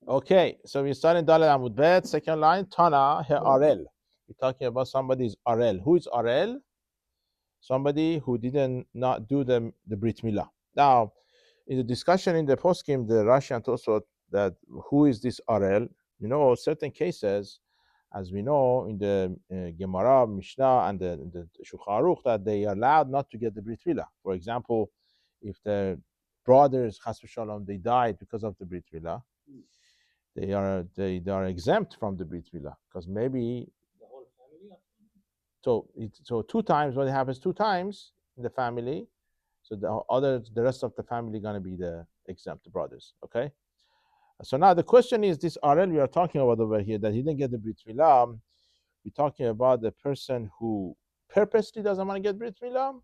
Okay, so we start in Dalet Amud Bet, second line, Tana he Arel. We're talking about somebody's Arel. Who is Arel? Somebody who didn't not do the Brit Milah. Now, in the discussion in the poskim, the Russian also that who is this Arel? You know, certain cases, as we know in the Gemara, Mishnah, and the Shulchan Aruch, that they are allowed not to get the Brit Milah. For example, if the brothers, Chas v'Shalom, they died because of the Brit Milah, they are exempt from the Brit Milah because maybe so two times when it happens two times in the family, so the rest of the family gonna be the exempt brothers. Okay. So now the question is this RL we are talking about over here that he didn't get the Brit Milah. We're talking about the person who purposely doesn't want to get Brit Milah,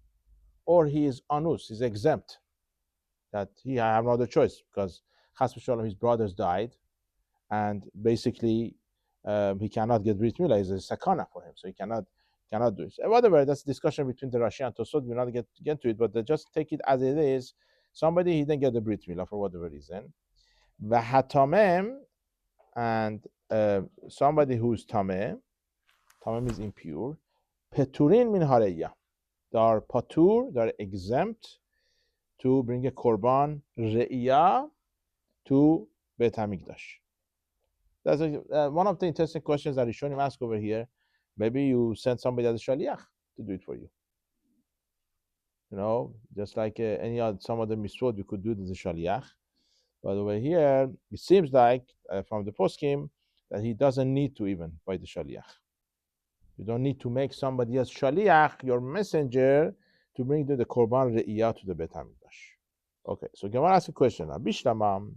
or he is anus, he's exempt, that he have no other choice because Chas v'Shalom, his brothers died, and basically he cannot get Brit Milah. It's a sakana for him, so he cannot do it. So whatever, that's a discussion between the Rashi and Tosot. We're not get to it, but just take it as it is. Somebody he didn't get the Brit Milah for whatever reason. V'hatamem, and somebody who's tameh is impure. Peturin min hareya. They are patur, they are exempt to bring a korban re'iyah to Beit HaMikdash. That's one of the interesting questions that Rishonim ask over here. Maybe you send somebody as a shaliach to do it for you. You know, just like any other some other mitzvot you could do as a shaliach. But over here, it seems like from the poskim that he doesn't need to even by the shaliach. You don't need to make somebody else shaliach, your messenger, to bring the korban re'iyah to the Beit HaMikdash. Okay, so Gemara asks a question. Abishlamam,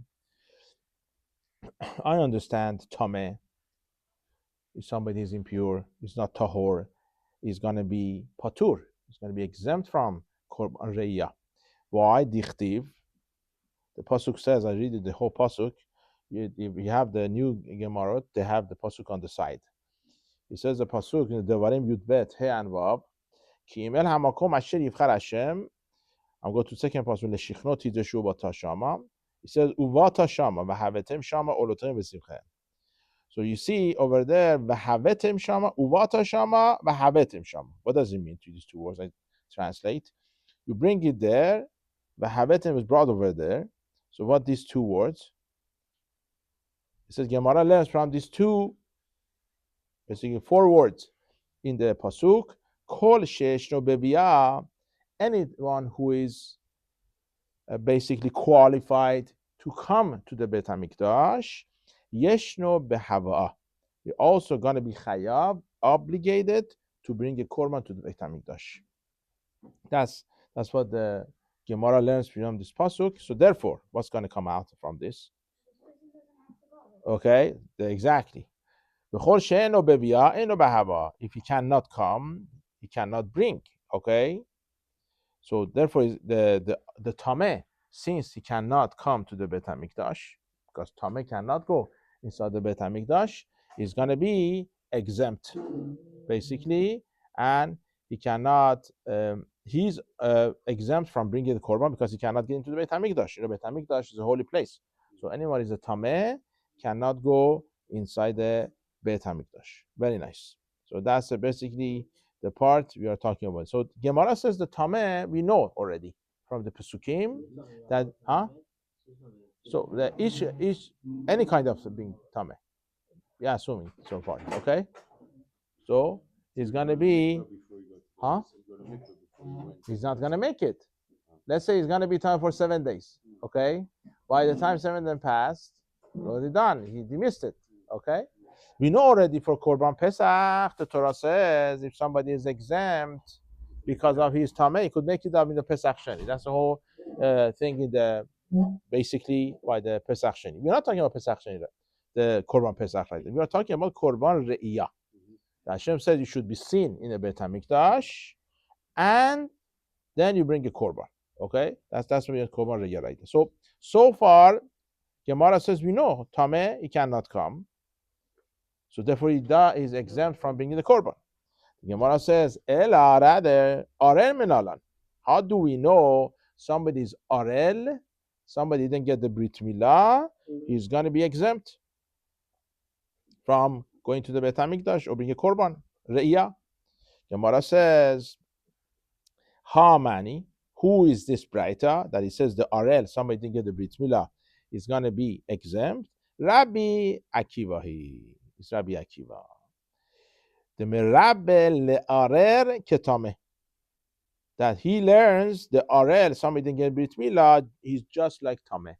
I understand tameh. If somebody is impure, is not tahor, is going to be patur. It's going to be exempt from korban re'iyah. Why? Dichtiv. The pasuk says, I read it, the whole pasuk. If you have the new Gemara, they have the pasuk on the side. It says the pasuk in the Devarim Yud Bet He and Vav. Ki imel hamakom asher yivchar Hashem. I'm going to second pasuk leshichno tidreshu bata shama. It says uvata shama v'havetem shama olotem v'simchem. So you see over there, v'havetem shama, uvata shama, v'havetem shama. What does it mean to these two words? I translate. You bring it there, v'havetem is brought over there. So what these two words? It says Gemara learns from these two, basically four words in the pasuk. Kol sheshno beviyah, anyone who is basically qualified to come to the Beit HaMikdash, yeshno behava. You're also going to be chayav, obligated to bring a korban to the Beit HaMikdash. That's what the Gemara learns from this pasuk. So therefore, what's going to come out from this? Okay, exactly. If he cannot come, he cannot bring. Okay, so therefore the tameh, since he cannot come to the Beit HaMikdash, because tameh cannot go inside the Beit HaMikdash, is going to be exempt, basically, and he cannot. He's exempt from bringing the korban because he cannot get into the Beit HaMikdash. You know, Beit HaMikdash is a holy place, so anyone is a tameh cannot go inside the Beit HaMikdash. Very nice. So that's basically the part we are talking about. So Gemara says the tameh we know already from the pesukim that so the each any kind of being tameh. Yeah, assuming so far. Okay. So he's gonna be he's not gonna make it. Let's say he's gonna be tameh for 7 days. Okay. By the time 7 days passed, already done. He missed it. Okay. We know already for Korban Pesach, the Torah says if somebody is exempt because of his tameh, he could make it up in the Pesach Sheni. That's the whole thing in the basically by the Pesach Sheni. We're not talking about Pesach Sheni, the Korban Pesach, right? We are talking about Korban Re'iyah. Hashem said you should be seen in the Beit HaMikdash, and then you bring a Korban. Okay, that's what we are Korban Re'iyah, right? So far, Gemara says we know tameh he cannot come. So therefore, he is exempt from bringing the korban. The Gemara says, "Ela rather arel minalan." How do we know somebody is arel somebody didn't get the Brit Milah, he's going to be exempt from going to the Beit HaMikdash or bring a korban. Re'iyah. Gemara says, Ha mani, who is this Braita that he says the Arel, somebody didn't get the Brit Milah, is going to be exempt? Rabbi Akiva. It's Rabbi Akiva. The Merabbe le'arer ketame. That he learns the Arel, somebody didn't get Brit Milah, he's just like Tameh.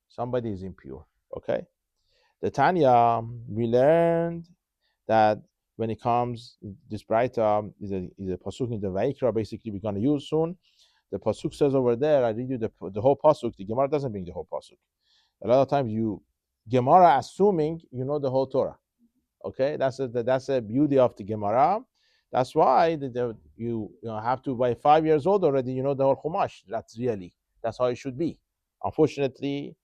Somebody is impure. Okay? The Tanya, we learned that when it comes, this Braita is a pasuk in the Vayikra, basically we're going to use soon. The pasuk says over there, I read you the whole pasuk. The Gemara doesn't bring the whole pasuk. A lot of times Gemara assuming you know the whole Torah. Okay, that's the beauty of the Gemara. That's why you have to, by 5 years old already, you know the whole Chumash. That's how it should be. Unfortunately,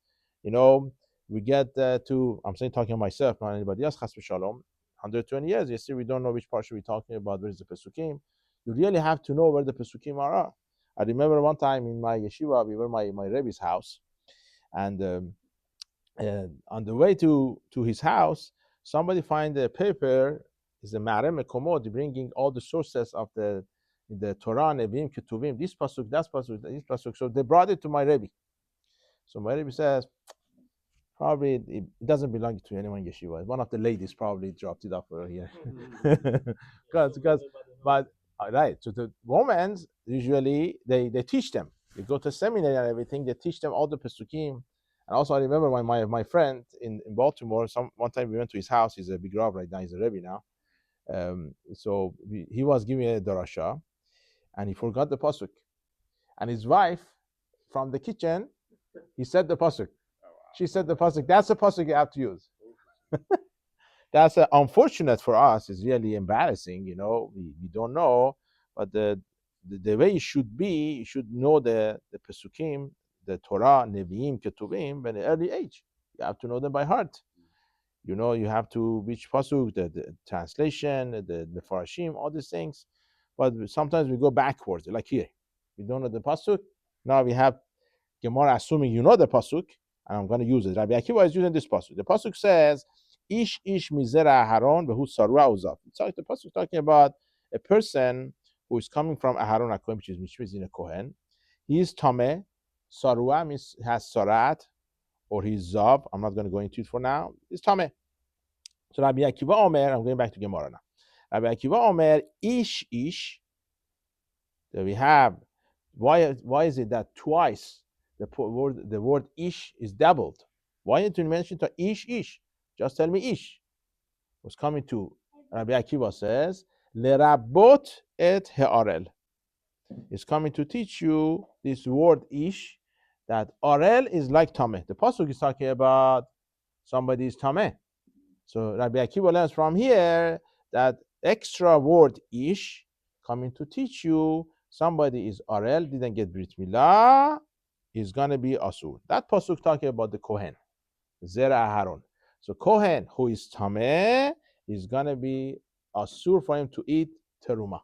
we get I'm saying, talking to myself, not anybody else, chas v'shalom, 120 years, you see, we don't know which part should we talking about, where's the Pesukim. You really have to know where the Pesukim are. I remember one time in my yeshiva, we were my Rebbe's house, and on the way to his house, somebody find a paper, is a Ma'areh Mekomot, bringing all the sources of the Torah, Nevi'im, Ketuvim, this pasuk, that pasuk, this pasuk. So they brought it to my Rebbe. So my Rebbe says, probably it doesn't belong to anyone in yeshiva. One of the ladies probably dropped it off over here. But right. So the women usually they teach them. They go to seminary and everything. They teach them all the pesukim. And also I remember my friend in Baltimore. One time we went to his house. He's a big rav right now. He's a rebbe now. So he was giving a darasha, and he forgot the pasuk. And his wife from the kitchen, he said the pasuk. She said the pasuk. That's the pasuk you have to use. That's unfortunate for us. It's really embarrassing. We don't know, but the way it should be, you should know the pesukim, the Torah, Nevi'im, Ketuvim, at an early age. You have to know them by heart. You have to which pasuk, the translation, the farashim, all these things. But sometimes we go backwards, like here. We don't know the pasuk. Now we have Gemara assuming you know the pasuk, and I'm going to use it. Rabbi Akiva is using this pasuk. The pasuk says, "Ish mizera Aharon behu sarua uzav." The pasuk is talking about a person who is coming from Aharon HaKohen, which is in a Kohen. He is tameh. Sarua means has sarat, or he's zav. I'm not going to go into it for now. He's tameh. So Rabbi Akiva Omer, I'm going back to Gemara now. Rabbi Akiva Omer, ish. So we have, why is it that twice the word ish is doubled? Why didn't you mention to ish? Just tell me ish. What's coming to Rabbi Akiva says, lerabot et he'arel. It's coming to teach you this word ish, that arel is like tameh. The pasuk is talking about somebody is tameh. So Rabbi Akiva learns from here that extra word ish coming to teach you somebody is arel, didn't get Brit Milah, is going to be asur. That pasuk talking about the Kohen, Zera Aharon. So Kohen who is tameh is going to be asur for him to eat teruma.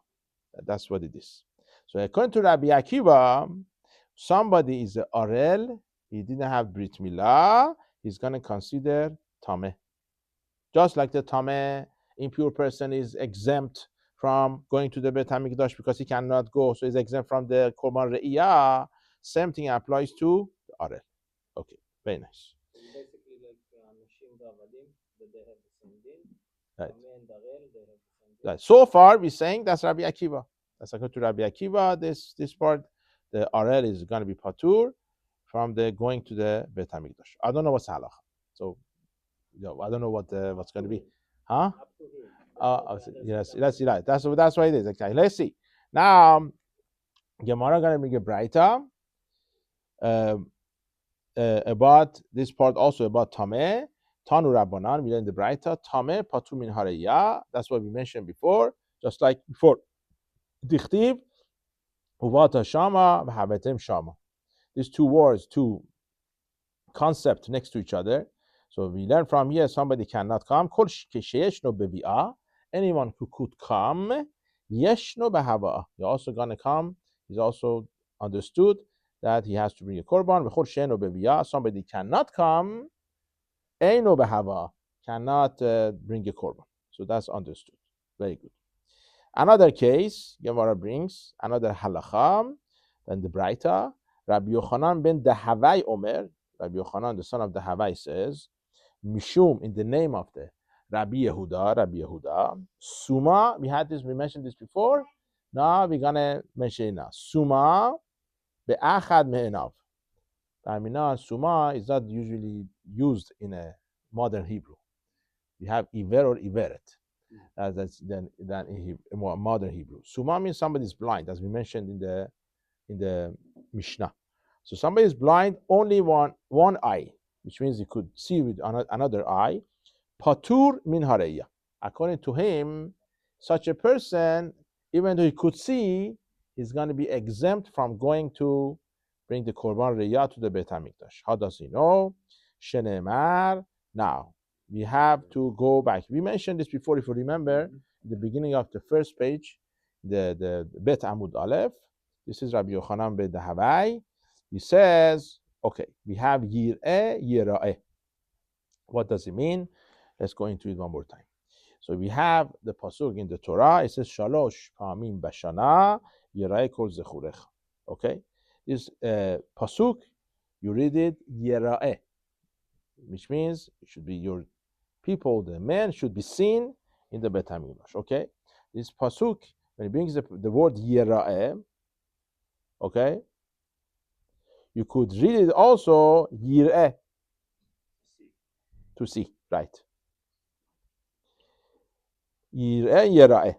That's what it is. So according to Rabbi Akiva, somebody is arel, he didn't have Brit Milah, he's going to consider tameh. Just like the tameh, impure person is exempt from going to the Beit HaMikdash because he cannot go, so he's exempt from the korban re'iyah. Same thing applies to the arel. Okay, very nice. Basically, like Nashim Davadim, that they have the same din. Right. Tameh and arel, they have the same din. Right. So far, we're saying that's Rabbi Akiva. That's according to Rabbi Akiva. This part, the arel is going to be patur from the going to the Beit HaMikdash. I don't know what's halacha. So, I don't know what's going to be, huh? Yes, that's right. That's why it is. Okay, let's see. Now, Gemara going to make a braita about this part also about tameh. Tanu Rabbanan, we learn the braita tameh patu min haraya. That's what we mentioned before. Just like before, dichtiv uvata shama v'habetem shama. These two words, two concepts next to each other. So we learn from here somebody cannot come. Kol sheyeshno bevi'ah. Anyone who could come, yeshno behava. You're also gonna come. He's also understood that he has to bring a korban. V'chol she'eno beviyah, somebody cannot come, eino behava, cannot bring a korban. So that's understood. Very good. Another case, Gemara brings another halacha, then the Braita. Rabbi Yochanan ben Dahavai Omer, Rabbi Yochanan, the son of Dahavai, says, Mishum, in the name of the Rabbi Yehuda, Suma, we mentioned this before. Now we're gonna mention it now. Suma be'achad me'enav. Suma is not usually used in a modern Hebrew. We have iver or iveret. That's than in modern Hebrew. Suma means somebody is blind, as we mentioned in the Mishnah. So somebody is blind, only one eye, which means he could see with another eye. Patur min hareya. According to him, such a person, even though he could see, is going to be exempt from going to bring the korban reya to the Beit HaMikdash. How does he know? Shenemar. Now we have to go back. We mentioned this before, if you remember, the beginning of the first page, the Bet Amud Aleph. This is Rabbi Yochanan ben Dahavai. He says, okay, we have yir'eh, yira'eh. What does it mean? Let's go into it one more time. So we have the pasuk in the Torah. It says, Shalosh pa'amim bashana yira'eh kol zechurecha. Okay? This pasuk, you read it, yira'eh, which means it should be your people, the men should be seen in the Beit HaMikdash. Okay? This pasuk, when it brings the word yira'eh, okay, you could read it also yir'eh, to see, right? Yir'eh, yira'eh.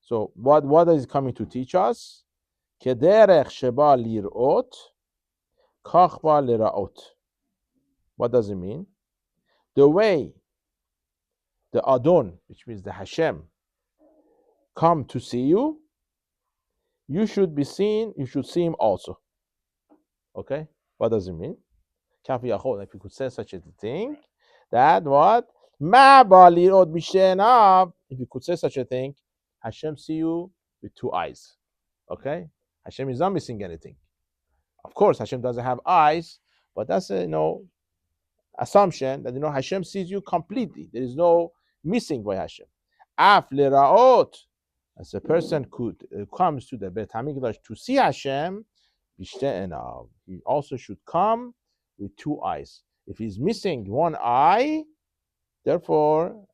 So what is it coming to teach us? Kederech sheba lir'ot, kach ba lira'ot. What does it mean? The way the Adon, which means the Hashem, come to see you, you should be seen, you should see him also. Okay? What does it mean? If you could say such a thing, that what? If you could say such a thing, Hashem see you with two eyes. Okay? Hashem is not missing anything. Of course, Hashem doesn't have eyes, but that's a assumption that Hashem sees you completely. There is no missing by Hashem. Af leraot, as a person comes to the Beit HaMikdash to see Hashem, he also should come with two eyes. If he's missing one eye, therefore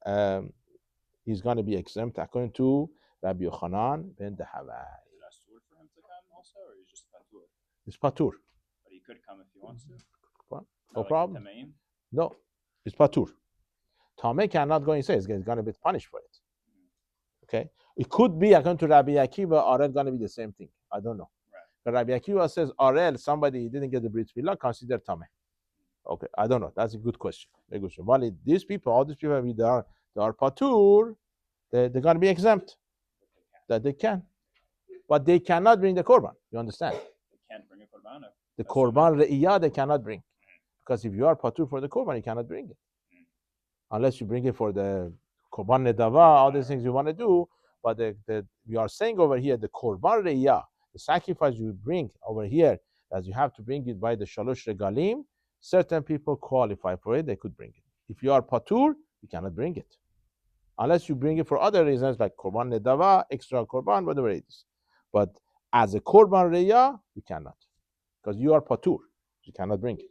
he's going to be exempt according to Rabbi Yochanan ben Dahavai. Is it asur for him to come also, or is just patur? It's patur. But he could come if he wants to. No problem. Tameim? No, it's patur. Tameh cannot go and say he's going to be punished for it. Okay, it could be according to Rabbi Akiva, Arel going to be the same thing. I don't know. Right. But Rabbi Akiva says Arel, somebody didn't get the Brit Milah, consider Tameh. Okay, I don't know. That's a good question. Very good question. Well, all these people, they are patur. They're going to be exempt. That they can, but they cannot bring the korban. You understand? They can't bring a korban. The korban re'iyah they cannot bring, because if you are patur for the korban, you cannot bring it, unless you bring it for the korban nedava, all these things you want to do. But we are saying over here the korban re'iyah, the sacrifice you bring over here, as you have to bring it by the shalosh regalim. Certain people qualify for it; they could bring it. If you are patur, you cannot bring it, unless you bring it for other reasons like korban nedava, extra korban, whatever it is. But as a korban re'iyah, you cannot, because you are patur. You cannot bring it.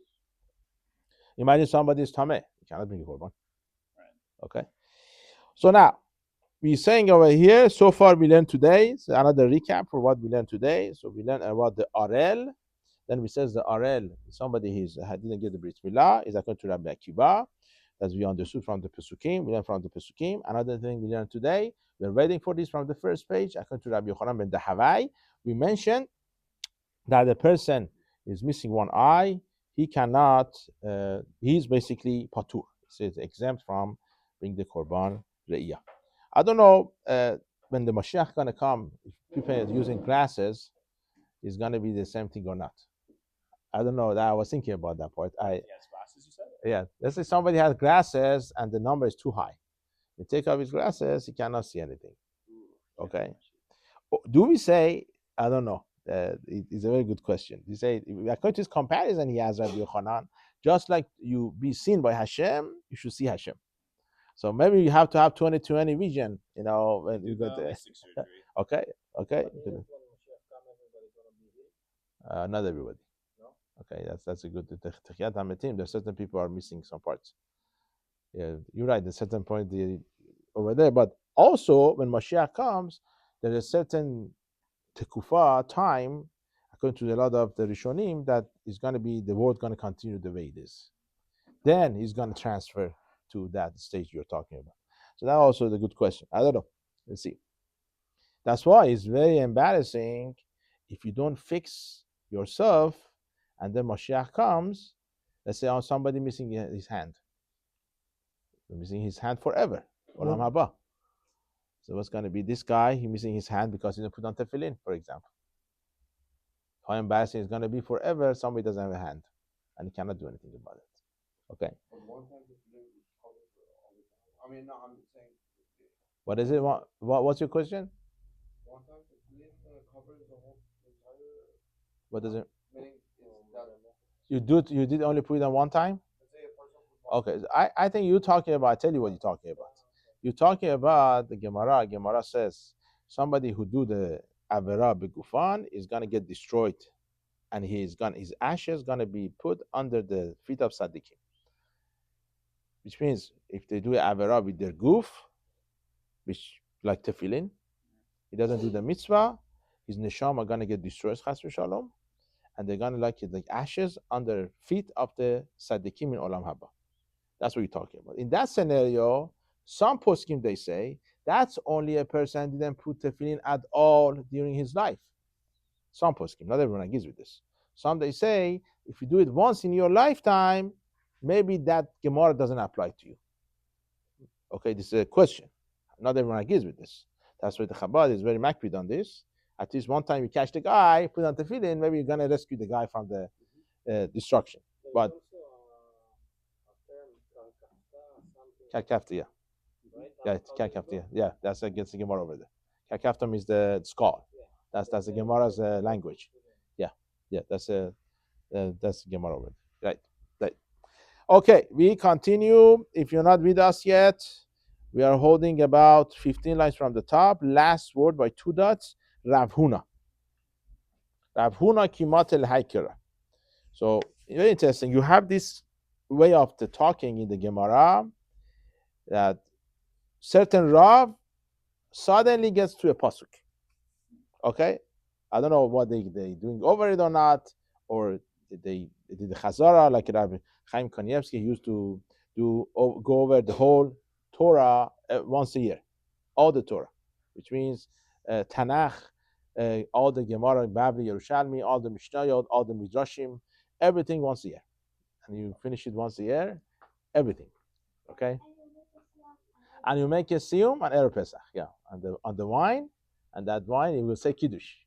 Imagine somebody is tameh, you cannot bring a korban. Right. Okay. So now we're saying over here. So far we learned today. So another recap for what we learned today. So we learned about the arel. Then we says the arel, somebody didn't get the brit milah, is according to Rabbi Akiva, as we understood from the Pesukim. We learned from the Pesukim. Another thing we learned today, we're waiting for this from the first page, according to Rabbi Yochanan ben Dahavai. We mentioned that the person is missing one eye. He cannot, he's basically patur. So it's exempt from bringing the korban re'iyah. I don't know when the Mashiach going to come, if people are using glasses, is going to be the same thing or not. I don't know. I was thinking about that part. He has glasses, you said? Yeah. Let's say somebody has glasses and the number is too high. You take off his glasses, he cannot see anything. Okay. Do we say, I don't know, It's a very good question. He say, according to his comparison, he has Rabbi Yochanan, just like you be seen by Hashem, you should see Hashem. So maybe you have to have 20/20 vision, when you go to. LASIK surgery. Okay. But even when Mashiach come, everybody's gonna be healed. Not everybody. No? Okay, that's a good. Techiyat Hametim, there's certain people are missing some parts. Yeah, you're right. At a certain point over there, but also when Mashiach comes, there is a certain tekufa time, according to a lot of the Rishonim, that is going to be the world going to continue the way it is. Then he's going to transfer to that stage you're talking about. So that also is a good question. I don't know. Let's see. That's why it's very embarrassing if you don't fix yourself, and then Mashiach comes. Let's say, somebody missing his hand. Missing his hand forever. Olam haba. So what's going to be this guy? He's missing his hand because he didn't put on tefillin, for example. How embarrassing it's going to be forever. Somebody doesn't have a hand, and he cannot do anything about it. Okay. I mean, no, I'm saying. What is it? What's your question? One time tefillin covers the whole entire. What does it? Meaning is that You did only put it on one time? let's say a person put one. Okay, I think you're talking about. I tell you what you're talking about. You're talking about the Gemara. Gemara says somebody who do the avera begufan is gonna get destroyed, and his ashes gonna be put under the feet of tzaddikim. Which means if they do avera with their goof, which like tefillin, he doesn't do the mitzvah, his neshama are gonna get destroyed, chas v'shalom, and they're gonna like ashes under feet of the tzaddikim in olam haba. That's what you're talking about. In that scenario, some poskim they say that's only a person didn't put tefillin at all during his life. Some poskim, not everyone agrees with this. Some they say if you do it once in your lifetime, maybe that Gemara doesn't apply to you. Okay, this is a question. Not everyone agrees with this. That's why the Chabad is very makpid on this. At least one time you catch the guy, put on tefillin, maybe you're gonna rescue the guy from the destruction. But kakafta, yeah. Yeah, kakafta, yeah. That's against the Gemara over there. Kakafta means the skull. That's the Gemara's language. Yeah, that's the Gemara over there. Right. Okay, we continue. If you're not with us yet, we are holding about 15 lines from the top. Last word by 2 dots. Rav Huna. Rav Huna kimat el haikera. So very interesting. You have this way of the talking in the Gemara that certain Rav suddenly gets to a pasuk. Okay, I don't know what they doing over it or not, or they did the Chazara like Rabbi Chaim Kanievsky. He used to go over the whole Torah once a year, all the Torah, which means Tanakh, all the Gemara, Babli, Yerushalmi, all the Mishnayot, all the Midrashim, everything once a year, and you finish it once a year, everything. Okay, and you make a siyum on Erev Pesach, yeah, on the wine, and that wine he will say Kiddush.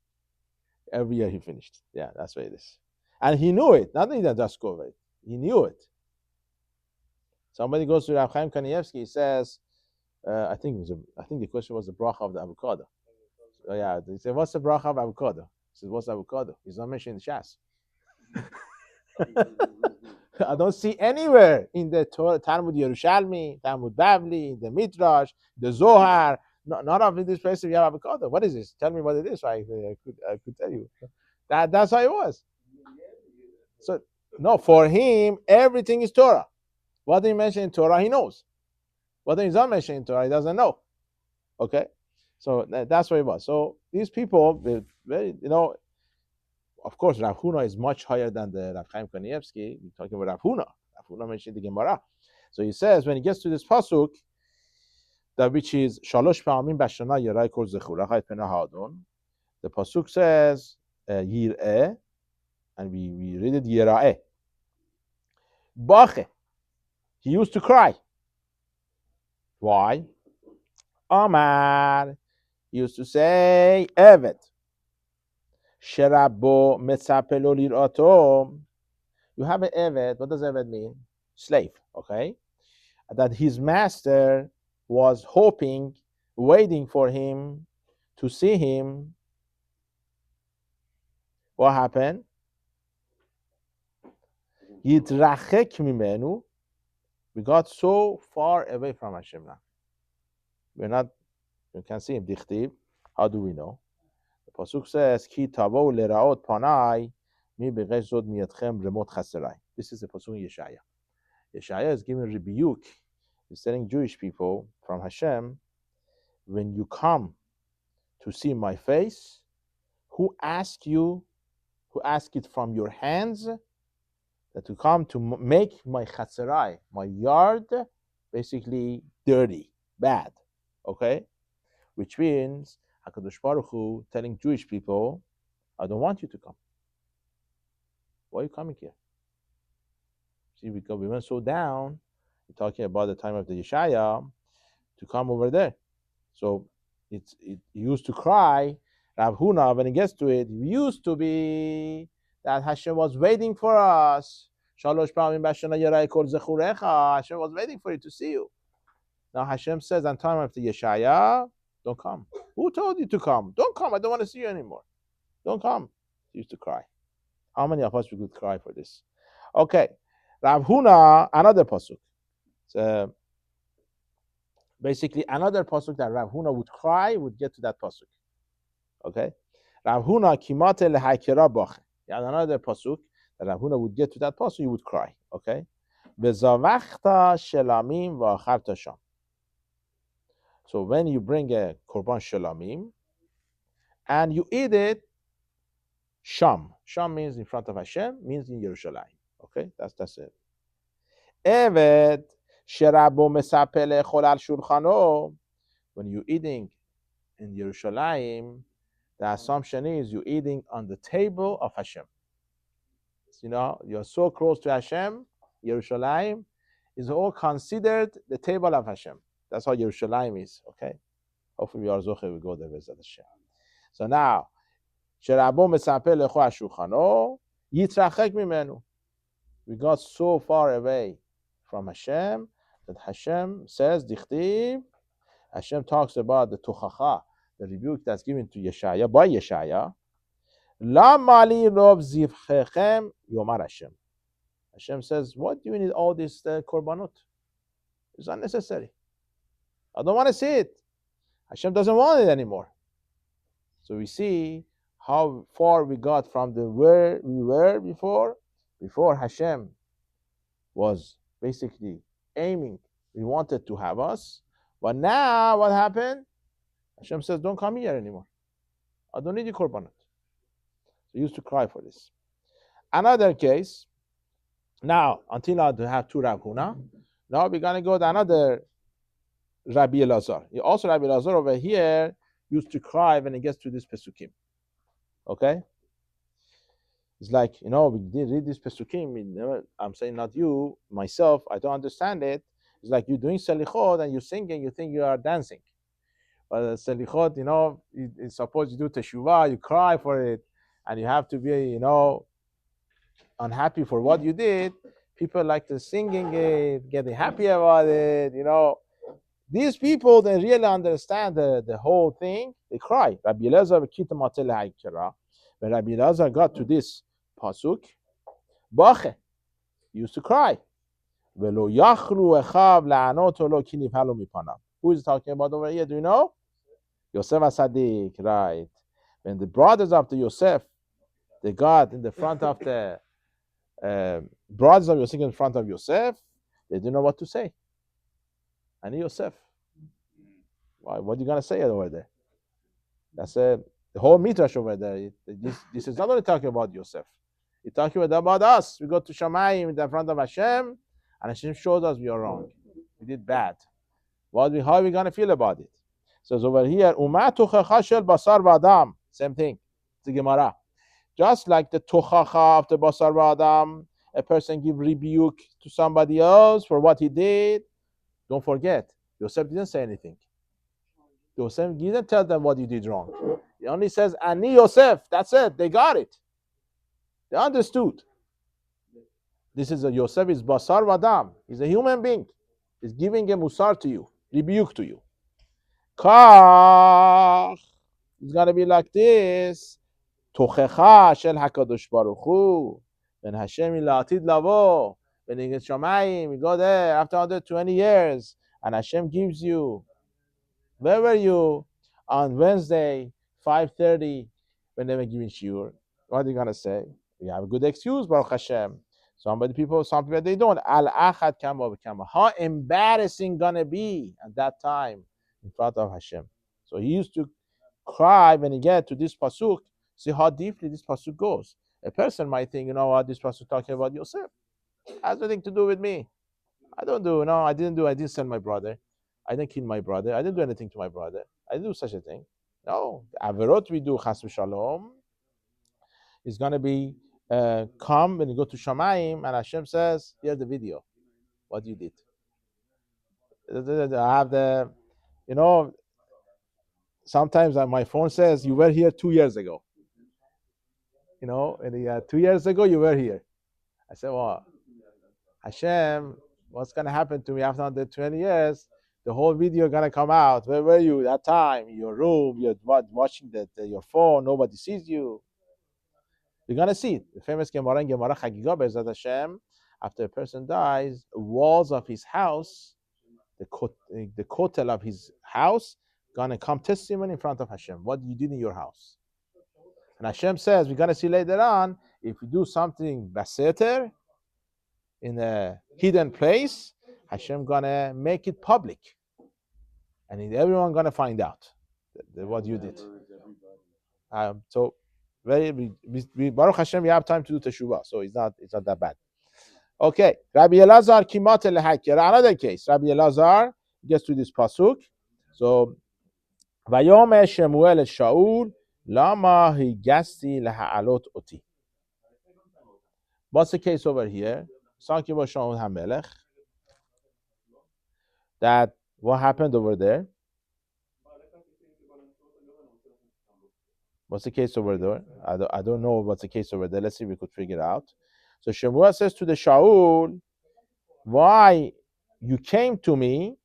Every year he finished. Yeah, that's what it is. And he knew it. Not that just go over it. He knew it. Somebody goes to Rav Chaim Kanievsky. He says, I think the question was the bracha of the avocado. So yeah, he said, "What's the bracha of avocado?" He says, "What's avocado?" He's not mentioned in Shas. I don't see anywhere in the Torah, Talmud Yerushalmi, Talmud Bavli, the Midrash, the Zohar. None of these places we have avocado. What is this? Tell me what it is. I could tell you. That's how it was. So no, for him everything is Torah. What he mentioned in Torah, he knows. What he's not mentioned in Torah, he doesn't know. Okay, so that's what it was. So these people, very, of course, Rav Huna is much higher than the Rav Chaim Kanievsky. We're talking about Rav Huna. Rav Huna mentioned the Gemara. So he says when he gets to this pasuk, that which is Shalosh Pa'amim Bashana Yerai Kol Zechur Achayt Pena Ha'adon. The pasuk says Yir'eh, and we read it Yera'eh. Bache. He used to cry. Why? Amar. He used to say Evet. Sherabo Metzapelo Lirato. You have an Evet. What does Evet mean? Slave. Okay. That his master was hoping, waiting for him to see him What happened? Yitrachek mimenu. We got so far away from Hashem now. We're not, you can see him, dichtiv. How do we know? The Pasuk says, Ki tavo leraot panai, mi begesh zod miyatchem remot chaserai. This is the Pasuk in Yeshaya. Yeshaya is giving rebuke. He's telling Jewish people from Hashem, when you come to see my face, who asked it from your hands, that to come to make my chaserai, my yard, basically dirty, bad, okay? Which means HaKadosh Baruch Hu telling Jewish people, I don't want you to come. Why are you coming here? See, because we went so down, we're talking about the time of the Yeshaya, to come over there. So it used to cry, Rav Huna, when it gets to it used to be that Hashem was waiting for us. Hashem was waiting for you to see you. Now Hashem says on time of the Yeshaya, don't come. Who told you to come? Don't come. I don't want to see you anymore. Don't come. He used to cry. How many of us we could cry for this? Okay. Rav Huna, another pasuk. So basically, another pasuk that Rav Huna would cry would get to that pasuk. Okay? Rav Huna kimate lehakira bach. Another pasuk that Rav Huna would get to that pasuk, he would cry. Okay? Bezavachta shelamim v'acharta sham. So when you bring a korban shelamim and you eat it, sham. Sham means in front of Hashem, means in Yerushalayim. Okay? That's it. Evet sherabo mesapel echol al shulchano. When you're eating in Yerushalayim, the assumption is you're eating on the table of Hashem. You know, you're so close to Hashem, Yerushalayim is all considered the table of Hashem. That's how Yerushalayim is, okay? Hopefully we are zoche, we go there with Hashem. So now, Sherabo mesapel lecho hashulchano, yitrachek mimenu. We got so far away from Hashem that Hashem says, dichtiv, Hashem talks about the tuchacha, the rebuke that's given to Yeshaya, by Yeshaya. La mali rov zivchechem yomar Hashem. Hashem says, what do you need all this korbanot? It's unnecessary. I don't want to see it. Hashem doesn't want it anymore. So we see how far we got from the where we were before. Before Hashem was basically aiming, he wanted to have us. But now what happened? Hashem says, don't come here anymore. I don't need your korbanot. So he used to cry for this. Another case, now, until now to have two Rav Huna, now we're going to go to another Rabbi Elazar. Also Rabbi Elazar over here used to cry when he gets to this Pesukim. Okay? It's like, you know, we did read this Pesukim. I'm saying not you, myself, I don't understand it. It's like you're doing Selichot and you're singing, you think you are dancing. But Selichot, you know, it's supposed you do Teshuvah, you cry for it, and you have to be, you know, unhappy for what you did. People like to singing it, getting happy about it, you know. These people, they really understand the whole thing. They cry. Rabbi Elazar when Rabbi Elazar got to this pasuk, Bache, he used to cry. Who is talking about over here? Do you know? Yosef Asadik, right? When the brothers of the Yosef, they got in the front of the brothers of Yosef in front of Yosef, they didn't know what to say. And Yosef, what are you going to say over there? That's the whole midrash over there. This is not only talking about Yosef. It's talking about us. We go to Shamayim in the front of Hashem, and Hashem shows us we are wrong. We did bad. How are we going to feel about it? So it's over here, basar v'adam. Same thing. It's the Gemara. Just like the tuchacha of the basar v'adam, a person give rebuke to somebody else for what he did. Don't forget, Yosef didn't say anything. Yosef didn't tell them what you did wrong. He only says, Ani Yosef. That's it. They got it. They understood. This is Yosef is basar v'adam. He's a human being. He's giving a musar to you, rebuke to you. Kach. It's going to be like this. תוכחה של הקדוש ברוך הוא, בין השם לעתיד לבוא, בין שמיים, you go there after 120 years, and Hashem gives you, where were you on Wednesday, 5:30, when they were giving shiur? What are you going to say? You have a good excuse, Baruch Hashem. Some people, they don't. Al-achad kama v'kama. How embarrassing gonna be at that time in front of Hashem. So he used to cry when he get to this pasuk. See how deeply this pasuk goes. A person might think, you know what, this pasuk talking about Yosef. Has nothing to do with me. I didn't send my brother. I didn't kill my brother. I didn't do anything to my brother. I didn't do such a thing. No, the averot we do, chas v'shalom, is going to be come when you go to Shamayim and Hashem says, here's the video, what you did. I have the, sometimes my phone says, you were here 2 years ago. And 2 years ago, you were here. I said, well, Hashem, what's going to happen to me after 120 years? The whole video going to come out. Where were you that time? In your room, you're watching your phone, nobody sees you. You're going to see it. The famous Gemara in Gemara Chagiga, Be'ezrat Hashem, after a person dies, walls of his house, the kotel of his house, going to come testimony in front of Hashem, what you did in your house. And Hashem says, we're going to see later on, if you do something baseter, in a hidden place, Hashem going to make it public. And everyone going to find out what you did. So, Baruch Hashem, we have time to do teshuvah, so it's not that bad. Okay, Rabbi Elazar kimat lehaker. Another case, Rabbi Elazar gets to this pasuk. So, Vayomer Shemuel el Shaul, lama higasti laha'alot oti. What's the case over here? Sanki ba Shaul HaMelech. That what happened over there? What's the case over there? I don't know what's the case over there. Let's see if we could figure it out. So Shemuel says to the Shaul, why you came to me?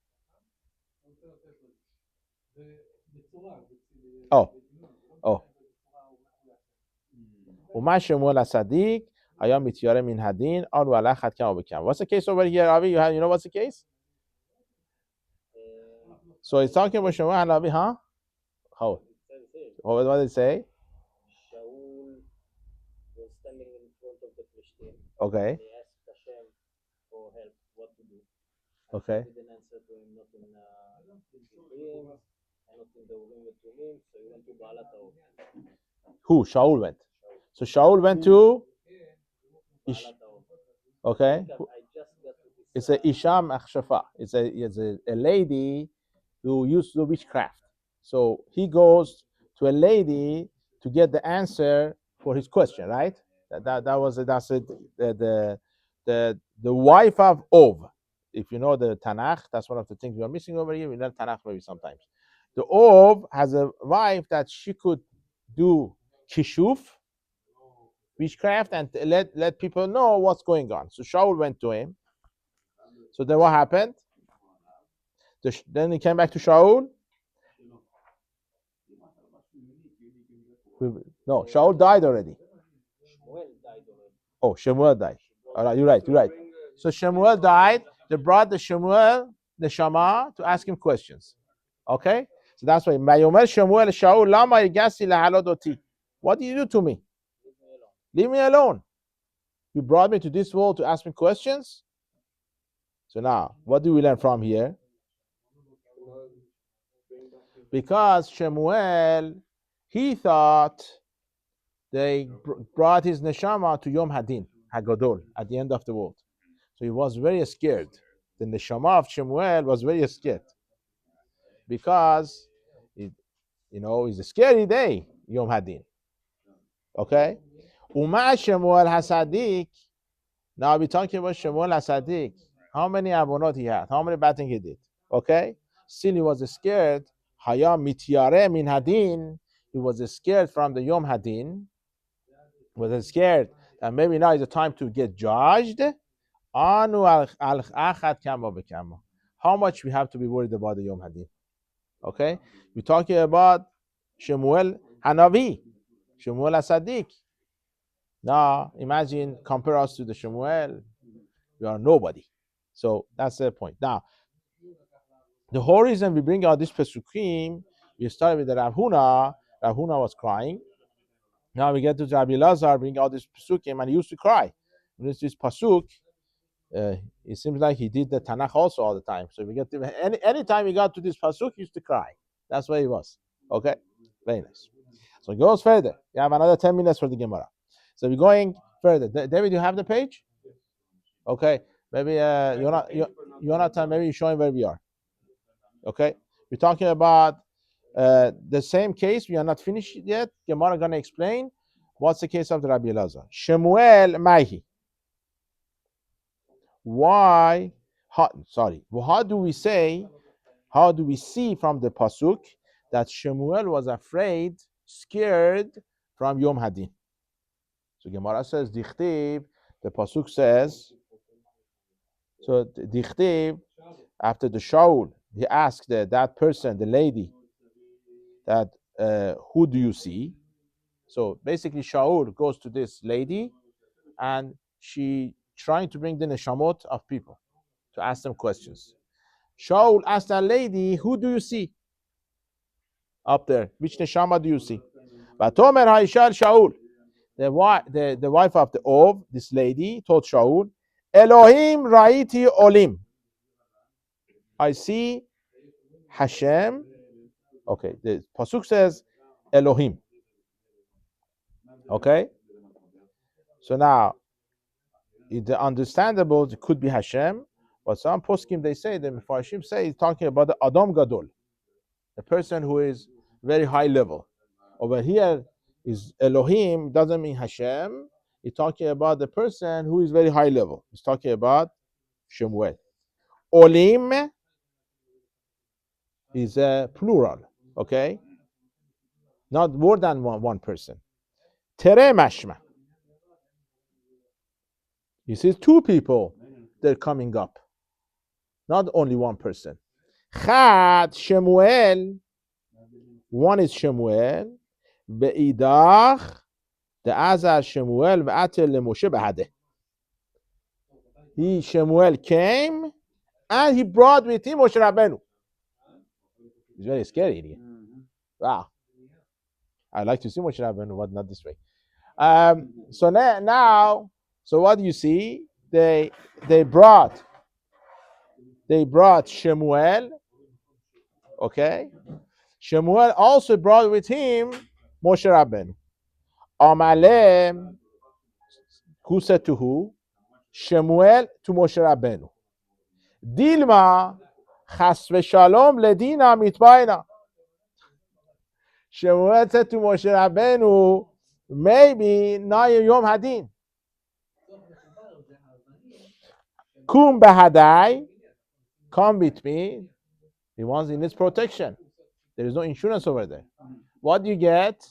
Oh. Uma Shemuel Asadik, Ayam Mityare Min Hadin, Al Walachat Kam Bekam. What's the case over here, Avi? You know what's the case? So it's talking about Shemuel and Avi, huh? How? What did it say? Shaul was standing in front of the Philistine. Okay. He asked Hashem for help, what to do. Okay. He didn't answer to him, not in dreams, and not in the Urim and Tumim, so he went to Baalat Haor. Who? Shaul went. So Shaul went to Baalat Haor. Okay. I just got to It's this. a Isham Akhshafa. It's a lady who used to do witchcraft. So he goes to a lady to get the answer for his question, right? That's it. The wife of Ov. If you know the Tanakh, that's one of the things we are missing over here. We learn Tanakh maybe sometimes. The Ov has a wife that she could do kishuf, witchcraft, and let people know what's going on. So Shaul went to him. So then what happened? Then he came back to Shaul. No, Shaul died already. Shemuel died already. Oh, Shemuel died. All right, you're right. So Shemuel died. They brought the Shemuel, the Shama, to ask him questions. Okay? So that's why. Mayomer Shemuel Shaul, lama igasi lahalot oti. What did you do to me? Leave me alone. You brought me to this world to ask me questions? So now, what do we learn from here? Because Shemuel, he thought they brought his neshama to Yom Hadin, Hagadol, at the end of the world. So he was very scared. The neshama of Shemuel was very scared. Because, it's a scary day, Yom Hadin. Okay? Uma Shemuel Hasadik. Now we're talking about Shemuel Hasadik. How many abonot he had? How many bad things he did? Okay? Still he was scared. Hayam mityare min hadin. He was scared from the Yom Hadin. He was scared that maybe now is the time to get judged. Anu al achad kama bekama. How much we have to be worried about the Yom Hadin? Okay? We're talking about Shemuel Hanavi. Shemuel a Sadiq. Now, imagine, compare us to the Shemuel. We are nobody. So that's the point. Now, the whole reason we bring out this Pesukim, we started with the Rav Huna. Rav Huna was crying. Now we get to Rabbi Lazar, bring out this Pesukim, and he used to cry. This Pasuk, it seems like he did the Tanakh also all the time. So we get to, any time he got to this Pasuk, he used to cry. That's where he was. Okay? Very nice. So it goes further. You have another 10 minutes for the Gemara. So we're going further. David, you have the page? Okay. Maybe Jonathan, maybe you're showing where we are. Okay. We're talking about the same case. We are not finished yet. Gemara going to explain what's the case of the Rabbi Elazar. Shemuel Maihi. Why? How do we say, how do we see from the Pasuk that Shemuel was afraid, scared from Yom Hadin? So Gemara says, Dichtiv, the Pasuk says, so Dichtiv, after the Shaul, he asked that person, the lady, that who do you see? So basically Shaul goes to this lady and she trying to bring the neshamot of people to ask them questions. Shaul asked that lady, who do you see up there? Which neshama do you see? Vatomer Haishal Shaul. The wife of the Ov, this lady, told Shaul, Elohim Ra'iti Olim. I see Hashem. Okay, the Pasuk says Elohim. Okay? So now, it's understandable, it could be Hashem, but some poskim, they say, the Mefarshim say, he's talking about the Adam Gadol, the person who is very high level. Over here is Elohim, doesn't mean Hashem. He's talking about the person who is very high level. He's talking about Shemuel. Olim is a plural, okay? Not more than one person. Tere mashma. You see two people, they're coming up. Not only one person. Chad Shemuel. One is Shemuel. Be'idach. The Azar Shemuel ve'atel leMoshe b'hadeh. Shemuel came and he brought with him Moshe Rabbeinu. It's very scary here. Wow. I'd like to see Moshe Rabbeinu, but not this way. So now, so what do you see? They brought Shemuel. Okay. Shemuel also brought with him Moshe Rabbeinu. Amalem, who said to who? Shemuel to Moshe Rabbeinu. Dilma chas v'shalom ledina mitbayna. Shemuel said to Moshe Rabbeinu, maybe now Yom Hadin. Kum behadai, come with me. He needs protection. There is no insurance over there. What do you get?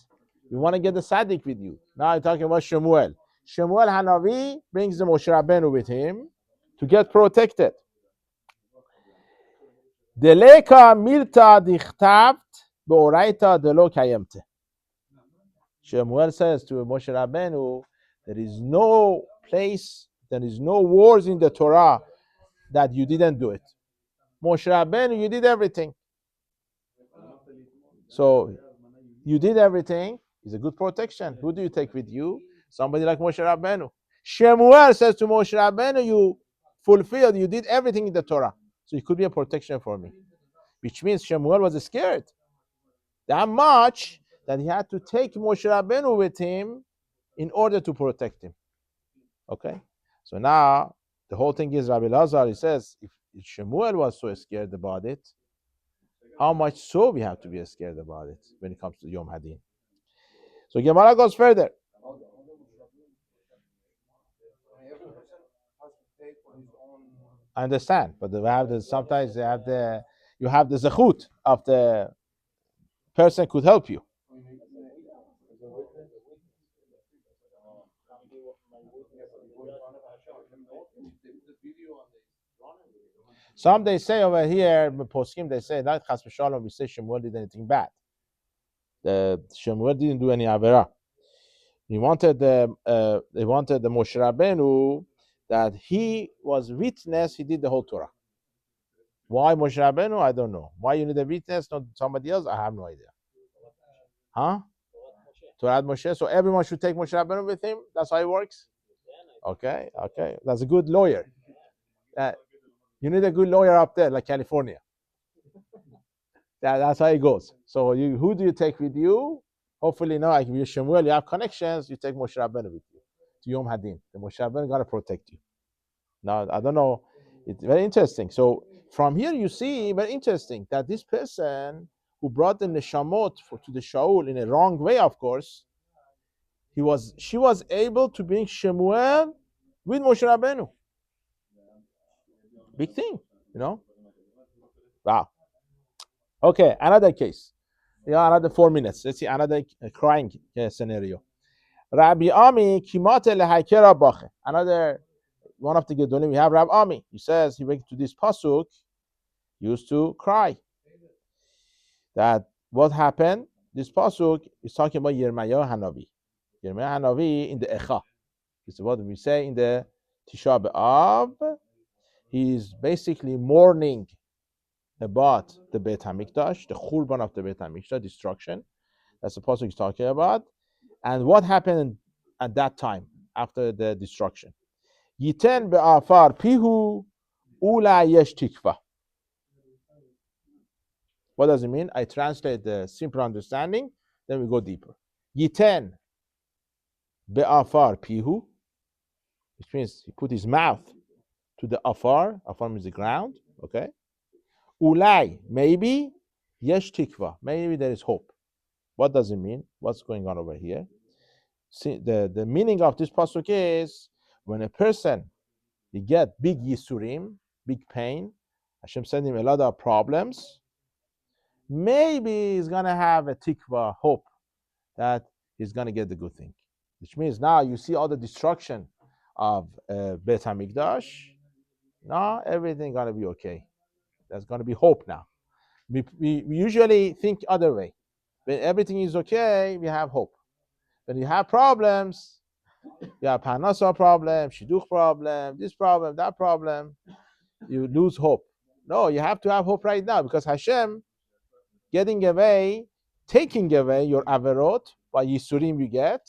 You want to get the Sadiq with you. Now I'm talking about Shemuel. Shemuel Hanavi brings the Moshe Rabbeinu with him to get protected. Deleka milta dichtabt beoraita delo kayemte. Shemuel says to Moshe Rabbeinu, there is no place, there is no words in the Torah that you didn't do it. Moshe Rabbeinu, you did everything. So you did everything. It's a good protection. Who do you take with you? Somebody like Moshe Rabbeinu. Shemuel says to Moshe Rabbeinu, you fulfilled, you did everything in the Torah. So it could be a protection for me. Which means Shemuel was scared that much that he had to take Moshe Rabbeinu with him in order to protect him. Okay? So now, the whole thing is Rabbi Lazar, he says, if Shemuel was so scared about it, how much so we have to be scared about it when it comes to Yom Hadin. So Gemara goes further. I understand, but sometimes you have the zechut of the person could help you. Some they say over here, poskim, they say not chas v'shalom, we say Shemuel did anything bad. Shemuel didn't do any avera. They wanted the Moshe Rabbeinu that he was witness. He did the whole Torah. Why Moshe Rabbeinu? I don't know. Why you need a witness, not somebody else? I have no idea. Huh? Torah Moshe. So everyone should take Moshe Rabbeinu with him. That's how it works. Okay. That's a good lawyer. You need a good lawyer up there, like California. That's how it goes. So who do you take with you? Hopefully, no. Like if you're Shemuel, you have connections. You take Moshe Rabbeinu with you to Yom Hadin. The Moshe Rabbeinu got to protect you. Now I don't know. It's very interesting. So from here you see very interesting that this person who brought the neshamot to the Shaul in a wrong way, of course, she was able to bring Shemuel with Moshe Rabbeinu. Big thing, you know. Wow. Okay, another case. Yeah, another 4 minutes. Let's see another crying scenario. Rabbi Ami kimate lehakera bache. Another one of the Gedolim. We have Rabbi Ami. He says he went to this pasuk. He used to cry. That what happened? This pasuk is talking about Yirmiyahu Hanavi. Yirmiyahu Hanavi in the Echa. This is what we say in the Tisha B'Av. He's basically mourning about the Beit HaMikdash, the Churban of the Beit HaMikdash, destruction. That's the pasuk he's talking about. And what happened at that time after the destruction? Yiten be'afar pihu ula yesh tikva. What does it mean? I translate the simple understanding, then we go deeper. Yiten be'afar pihu, which means he put his mouth to the afar. Afar means the ground. Okay. Ulai, maybe. Yesh tikva, maybe there is hope. What does it mean? What's going on over here? See, the meaning of this pasuk is when a person he get big yisurim, big pain, Hashem send him a lot of problems. Maybe he's gonna have a tikva, hope that he's gonna get the good thing. Which means now you see all the destruction of Beit HaMikdash. Now everything gonna be okay. There's gonna be hope now. We usually think other way. When everything is okay, we have hope. When you have problems, you have Parnasa problem, Shidduch problem, this problem, that problem, you lose hope. No, you have to have hope right now because Hashem taking away your averot by Yisurim you get.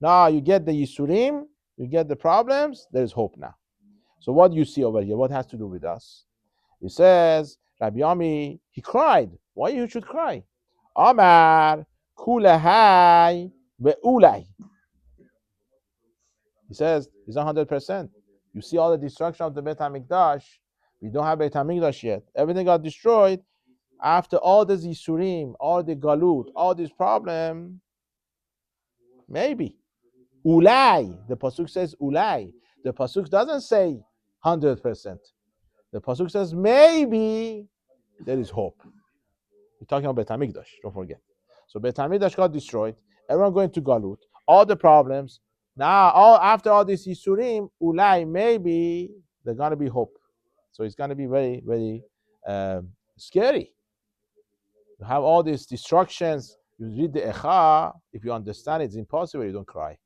Now you get the Yisurim, you get the problems, there is hope now. So what do you see over here? What has to do with us? He says, Rabbi Ami, he cried. Why you should cry? Amar kulahai ve'ulai. He says, it's 100%. You see all the destruction of the Beit HaMikdash. We don't have Beit HaMikdash yet. Everything got destroyed. After all the Yisurim, all the Galut, all this problem, maybe. Ulai. The Pasuk says Ulai. The Pasuk doesn't say 100%. The Pasuk says maybe there is hope. We're talking about Beit HaMikdash, don't forget. So Beit HaMikdash got destroyed. Everyone going to Galut. All the problems. Now, after all this Yisurim, Ulai, maybe there's going to be hope. So it's going to be very, very scary. You have all these destructions. You read the Echa. If you understand it, it's impossible. You don't cry.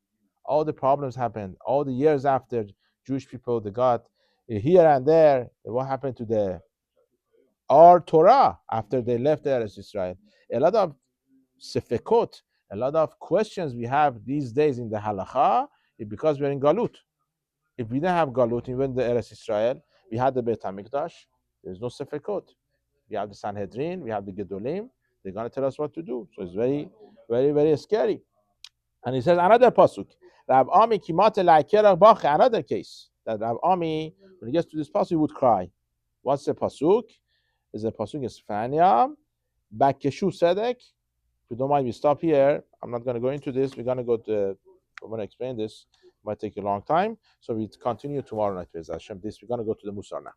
All the problems happened. All the years after Jewish people, they got here and there. What happened to our Torah after they left Eretz Israel? A lot of sefekot, a lot of questions we have these days in the halacha is because we're in Galut. If we didn't have Galut, even the Eretz Israel, we had the Beit HaMikdash, there's no sefekot. We have the Sanhedrin, we have the Gedolim, they're going to tell us what to do. So it's very, very, very scary. And he says another pasuk, Rab Ami kimat la'ikera bache, another case, that Rab Ami, when he gets to this pasuk, he would cry. What's the pasuk? Is the pasuk is Fanyam, Bakeshu Sedek. If you don't mind, we stop here. I'm not going to go into this. We're going to I'm going to explain this. It might take a long time. So we continue tomorrow night with Hashem. We're going to go to the Musar now.